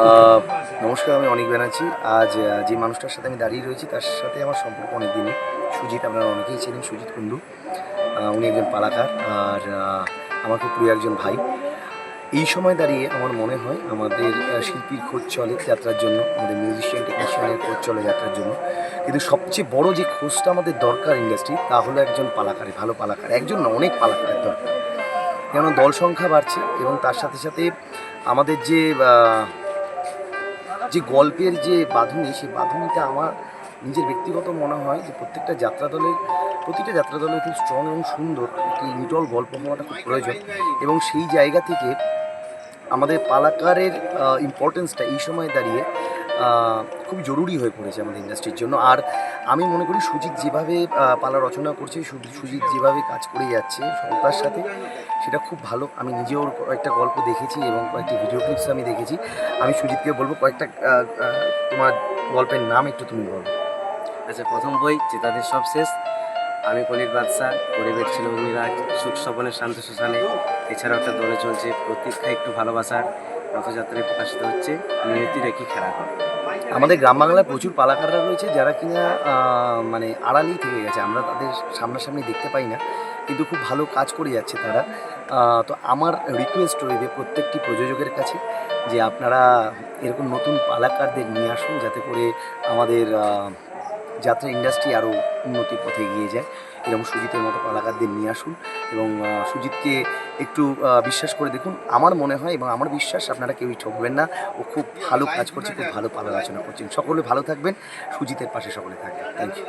আহ, নমস্কার, আমি অনিক ব্যানার্জি। আজ যে মানুষটার সাথে আমি দাঁড়িয়ে রয়েছি তার সাথে আমার সম্পর্ক অনেক দিনের। সুজিত, আপনারা অনেকেই চেনেন সুজিত কুণ্ডু। উনি একজন পালাকার আর আমার খুব প্রিয় একজন ভাই। এই সময় দাঁড়িয়ে আমার মনে হয় আমাদের শিল্পীর খোঁজ চলে যাত্রার জন্য, আমাদের মিউজিশিয়ান টেকনিশিয়ানের খোঁজ চলে যাত্রার জন্য, কিন্তু সবচেয়ে বড় যে খোঁজটা আমাদের দরকার ইন্ডাস্ট্রি, তা হলো একজন পালাকারের, ভালো পালাকার, একজন না অনেক পালাকারের দরকার। কেন দল সংখ্যা বাড়ছে এবং তার সাথে সাথে আমাদের যে গল্পের যে বাঁধুনি, সেই বাঁধুনিটা আমার নিজের ব্যক্তিগত মনে হয় যে প্রতিটা যাত্রা দলের খুব স্ট্রং এবং সুন্দর একটি নিটল গল্প হওয়াটা খুব প্রয়োজন। এবং সেই জায়গা থেকে আমাদের পালাকারের ইম্পর্টেন্সটা এই সময় দাঁড়িয়ে খুব জরুরি হয়ে পড়েছে আমাদের ইন্ডাস্ট্রির জন্য। আর আমি মনে করি সুজিত যেভাবে পালা রচনা করছে, সুজিত যেভাবে কাজ করে যাচ্ছে সবার সাথে, সেটা খুব ভালো। আমি নিজেও ওর কয়েকটা গল্প দেখেছি এবং কয়েকটি ভিডিও ক্লিপস আমি দেখেছি। আমি সুজিতকে বলবো কয়েকটা তোমার গল্পের নাম একটু তুমি বলো। আচ্ছা, প্রথম বই যে তাদের সব শেষ, আমি কলির বাদশা, গরিবের ছিল অগ্নিরাজ, সুখ স্বপনের শান্ত শ্মশানে। এছাড়াও একটা দলে চলছে প্রতীক্ষা একটু ভালোবাসার, রথযাত্রায় প্রকাশিত হচ্ছে নিয়তির একই খেলা ঘর। আমাদের গ্রাম বাংলায় প্রচুর পালাকাররা রয়েছে যারা কিনা মানে আড়ালেই থেকে গেছে, আমরা তাদের সামনাসামনি দেখতে পাই না, কিন্তু খুব ভালো কাজ করে যাচ্ছে তারা। তো আমার রিকোয়েস্ট রইবে প্রত্যেকটি প্রযোজকের কাছে যে আপনারা এরকম নতুন পালাকারদের নিয়ে আসুন, যাতে করে আমাদের যাত্রা ইন্ডাস্ট্রি আরও উন্নতির পথে এগিয়ে যায়। এরকম সুজিতের মতো পালাকারদের নিয়ে আসুন এবং সুজিতকে একটু বিশ্বাস করে দেখুন। আমার মনে হয় এবং আমার বিশ্বাস আপনারা কেউই ঠকবেন না। ও খুব ভালো কাজ করছে, খুব ভালো পালা রচনা করছেন। সকলে ভালো থাকবেন, সুজিতের পাশে সকলে থাকবেন। Thank you.